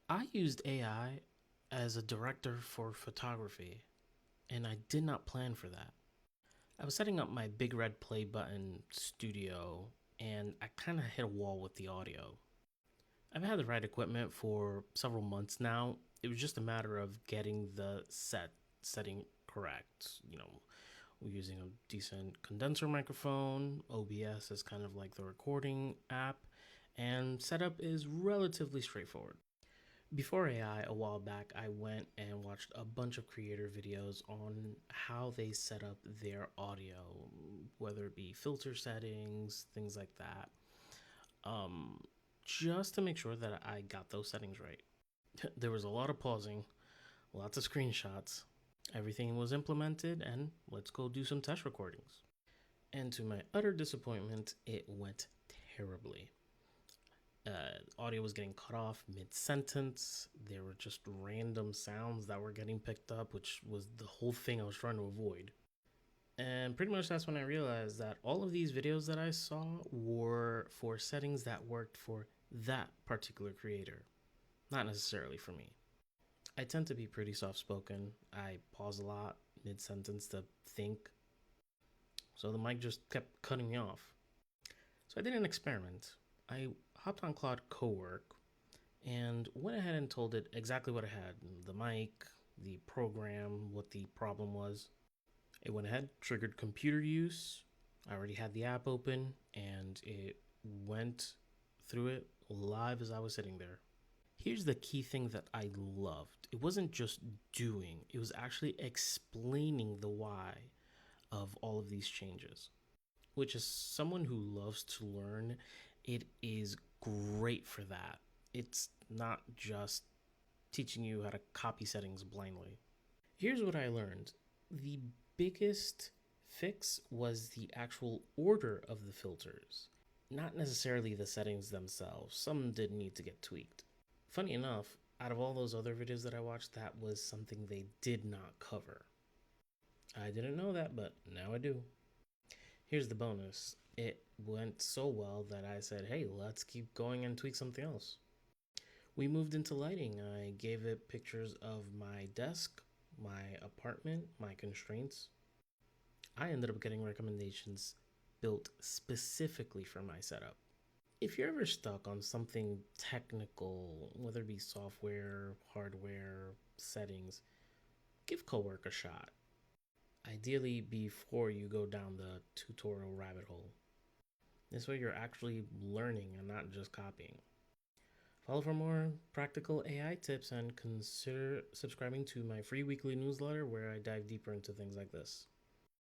I used AI as a director for photography, and I did not plan for that. I was setting up my big red play button studio, and I kind of hit a wall with the audio. I've had the right equipment for several months now. It was just a matter of getting the setting correct. We're using a decent condenser microphone. OBS is kind of like the recording app, and setup is relatively straightforward. Before AI, a while back, I went and watched a bunch of creator videos on how they set up their audio, whether it be filter settings, things like that, um, just to make sure that I got those settings right. There was a lot of pausing, lots of screenshots. Everything was implemented, and let's go do some test recordings. And to my utter disappointment, it went terribly. Audio was getting cut off mid-sentence. There were just random sounds that were getting picked up, which was the whole thing I was trying to avoid. And pretty much that's when I realized that all of these videos that I saw were for settings that worked for that particular creator, not necessarily for me. I tend to be pretty soft-spoken. I pause a lot mid-sentence to think, so the mic just kept cutting me off. So I did an experiment. I hopped on Claude Cowork and went ahead and told it exactly what I had: the mic, the program, what the problem was. It went ahead, triggered computer use. I already had the app open, and it went through it live as I was sitting there. Here's the key thing that I loved: it wasn't just doing, it was actually explaining the why of all of these changes. Which, is someone who loves to learn, it is great for that. It's not just teaching you how to copy settings blindly. Here's what I learned: the biggest fix was the actual order of the filters, not necessarily the settings themselves. Some did need to get tweaked. Funny enough, out of all those other videos that I watched, that was something they did not cover. I didn't know that, but now I do. Here's the bonus: it went so well that I said, hey, let's keep going and tweak something else. We moved into lighting. I gave it pictures of my desk, my apartment, my constraints. I ended up getting recommendations built specifically for my setup. If you're ever stuck on something technical, whether it be software, hardware, settings, give Cowork a shot. Ideally, before you go down the tutorial rabbit hole. This way you're actually learning and not just copying. Follow for more practical AI tips, and consider subscribing to my free weekly newsletter where I dive deeper into things like this.